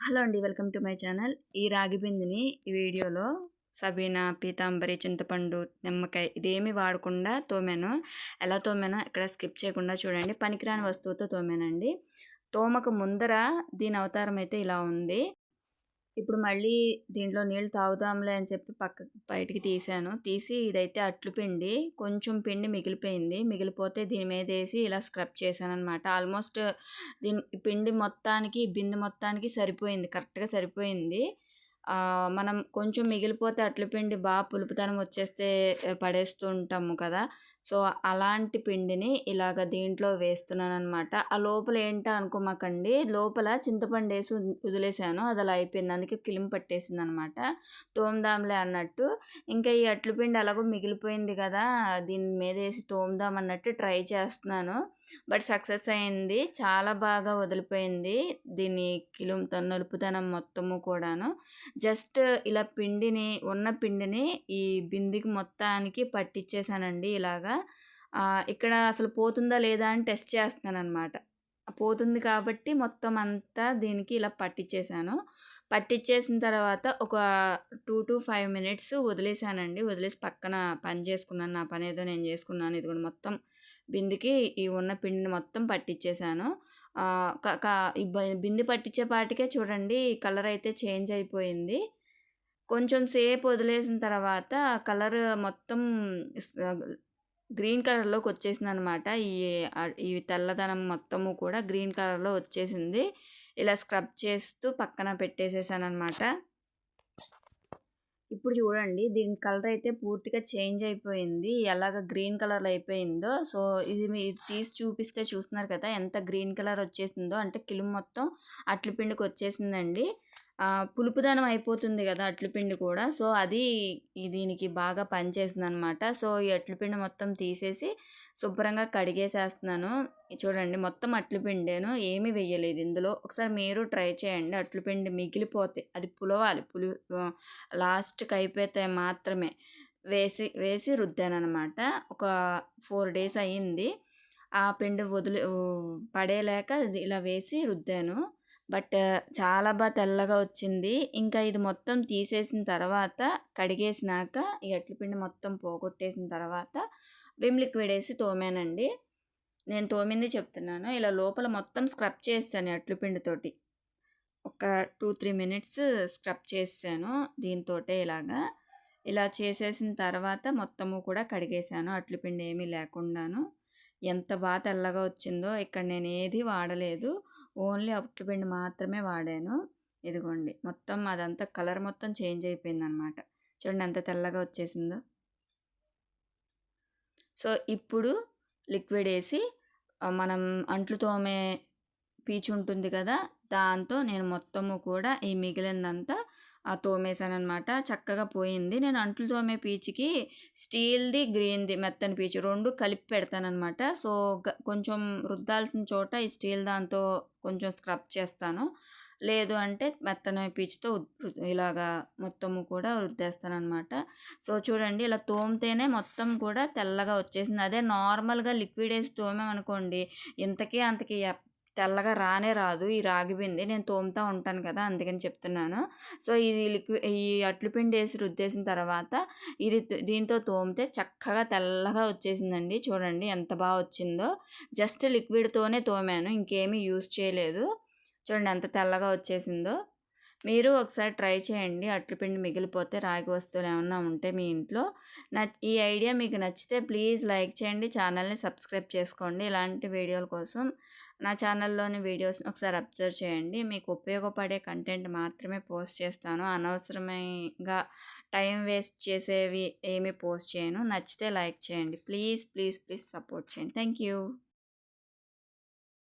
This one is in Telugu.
హలో అండి, వెల్కమ్ టు మై ఛానల్. ఈ రాగి బిందిని ఈ వీడియోలో సబీనా, పీతాంబరి, చింతపండు, నిమ్మకాయ ఇదేమీ వాడకుండా తోమాను. ఎలా తోమానో ఇక్కడ స్కిప్ చేయకుండా చూడండి. పనికిరాని వస్తువుతో తోమానండి. తోమక ముందర దీని అవతారం అయితే ఇలా ఉంది. ఇప్పుడు మళ్ళీ దీంట్లో నీళ్ళు తాగుదాంలే అని చెప్పి బయటికి తీసి ఇదైతే అట్లు పిండి, కొంచెం పిండి మిగిలిపోయింది. మిగిలిపోతే దీని మీద వేసి ఇలా స్క్రబ్ చేశానమాట. ఆల్మోస్ట్ పిండి మొత్తానికి, బిందె మొత్తానికి సరిపోయింది, కరెక్ట్గా సరిపోయింది. మనం కొంచెం మిగిలిపోతే అట్ల పిండి బాగా పులుపుతనం వచ్చేస్తే పడేస్తూ ఉంటాము కదా. సో అలాంటి పిండిని ఇలాగ దీంట్లో వేస్తున్నాను అనమాట. ఆ లోపల ఏంటో అనుకోమాకండి, లోపల చింతపండు వేసి వదిలేసాను, అది అలా అయిపోయింది, అందుకే కిలిం పట్టేసింది అనమాట. తోముదాంలే అన్నట్టు ఇంకా ఈ అట్ల పిండి అలాగో మిగిలిపోయింది కదా, దీని మీద వేసి తోముదాం అన్నట్టు ట్రై చేస్తున్నాను. బట్ సక్సెస్ అయింది, చాలా బాగా వదిలిపోయింది దీని నలుపుతనం మొత్తము కూడాను. జస్ట్ ఇలా ఉన్న పిండిని ఈ బిందికి మొత్తానికి పట్టించేసానండి ఇలాగా. ఇక్కడ అసలు పోతుందా లేదా అని టెస్ట్ చేస్తున్నాను అనమాట. పోతుంది కాబట్టి మొత్తం అంతా దీనికి ఇలా పట్టించేసాను. పట్టించేసిన తర్వాత ఒక 2 to 5 minutes వదిలేసానండి. వదిలేసి పక్కన పని చేసుకున్నాను, నా పని ఏదో నేను చేసుకున్నాను. ఇది కూడా మొత్తం బిందికి ఈ ఉన్న పిండిని మొత్తం పట్టించేసాను. ఈ బింది పట్టించే పాటికే చూడండి కలర్ అయితే చేంజ్ అయిపోయింది. కొంచెం సేపు వదిలేసిన తర్వాత కలర్ మొత్తం గ్రీన్ కలర్లోకి వచ్చేసింది అనమాట. ఈ తెల్లదనం మొత్తము కూడా గ్రీన్ కలర్లో వచ్చేసింది. ఇలా స్క్రబ్ చేస్తూ పక్కన పెట్టేసేసాను అనమాట. ఇప్పుడు చూడండి దీని కలర్ అయితే పూర్తిగా చేంజ్ అయిపోయింది, ఎలాగ గ్రీన్ కలర్ అయిపోయిందో. సో ఇది తీసి చూపిస్తే చూస్తున్నారు కదా ఎంత గ్రీన్ కలర్ వచ్చేసిందో. అంటే కిలుము మొత్తం అట్ల పిండికి వచ్చేసిందండి. పులుపుదనం అయిపోతుంది కదా అట్లపిండి కూడా. సో అది దీనికి బాగా పనిచేసింది అనమాట. సో ఈ అట్లపిండి మొత్తం తీసేసి శుభ్రంగా కడిగేసేస్తున్నాను. చూడండి మొత్తం అట్లపిండేను, ఏమీ వేయలేదు ఇందులో. ఒకసారి మీరు ట్రై చేయండి. అట్లపిండి మిగిలిపోతే అది పులవాలి, లాస్ట్కి అయిపోతే మాత్రమే వేసి రుద్దాను అనమాట. ఒక 4 days అయ్యింది. ఆ పిండి పడేలేక ఇలా వేసి రుద్దాను. బట్ చాలా బాగా తెల్లగా వచ్చింది. ఇంకా ఇది మొత్తం తీసేసిన తర్వాత కడిగేసినాక ఈ అట్లపిండి మొత్తం పోగొట్టేసిన తర్వాత విమ్ లిక్విడ్ వేసి తోమానండి. నేను తోమింది చెప్తున్నాను. ఇలా లోపల మొత్తం స్క్రబ్ చేస్తాను అట్లపిండితోటి. ఒక 2-3 minutes స్క్రబ్ చేసాను దీంతో. ఇలా చేసేసిన తర్వాత మొత్తము కూడా కడిగేసాను, అట్లపిండి ఏమీ లేకుండాను. ఎంత బాగా తెల్లగా వచ్చిందో. ఇక్కడ నేను ఏది వాడలేదు, ఓన్లీ అట్లపిండి మాత్రమే వాడాను. ఇదిగోండి మొత్తం అదంతా కలర్ మొత్తం చేంజ్ అయిపోయింది అనమాట. చూడండి ఎంత తెల్లగా వచ్చేసిందో. సో ఇప్పుడు లిక్విడ్ వేసి మనం అంట్లు తోమే పీచు ఉంటుంది కదా, దాంతో నేను మొత్తము కూడా ఈ మిగిలిందంతా తోమేసాను అనమాట. చక్కగా పోయింది. నేను అంట్లు తోమే పీచుకి స్టీల్ది, గ్రీన్ది మెత్తని పీచు 2 కలిపి పెడతానమాట. సో కొంచెం రుద్దాల్సిన చోట ఈ స్టీల్ దాంతో కొంచెం స్క్రబ్ చేస్తాను, లేదు అంటే మెత్తని పీచుతో ఇలాగా మొత్తము కూడా రుద్దేస్తాను అనమాట. సో చూడండి ఇలా తోమితేనే మొత్తం కూడా తెల్లగా వచ్చేసింది. అదే నార్మల్గా లిక్విడ్ వేసి తోమామనుకోండి ఇంతకీ అంతకీ తెల్లగా రాదు ఈ రాగి బింది. నేను తోముతూ ఉంటాను కదా, అందుకని చెప్తున్నాను. సో ఈ అట్లపిండి వేసి రుద్దేసిన తర్వాత దీంతో తోమితే చక్కగా తెల్లగా వచ్చేసిందండి. చూడండి ఎంత బాగా వచ్చిందో. జస్ట్ లిక్విడ్తోనే తోమాను, ఇంకేమీ యూజ్ చేయలేదు. చూడండి ఎంత తెల్లగా వచ్చేసిందో. మీరు ఒకసారి ట్రై చేయండి. అట్లపిండి మిగిలిపోతే రాగి వస్తువులు ఏమన్నా ఉంటే మీ ఇంట్లో. ఈ ఐడియా మీకు నచ్చితే ప్లీజ్ లైక్ చేయండి, ఛానల్ని సబ్స్క్రైబ్ చేసుకోండి. ఇలాంటి వీడియోల కోసం నా ఛానల్లోని వీడియోస్ని ఒకసారి అబ్జర్వ్ చేయండి. మీకు ఉపయోగపడే కంటెంట్ మాత్రమే పోస్ట్ చేస్తాను, అనవసరంగా టైం వేస్ట్ చేసేవి ఏమీ పోస్ట్ చేయను. నచ్చితే లైక్ చేయండి, ప్లీజ్ సపోర్ట్ చేయండి. Thank you.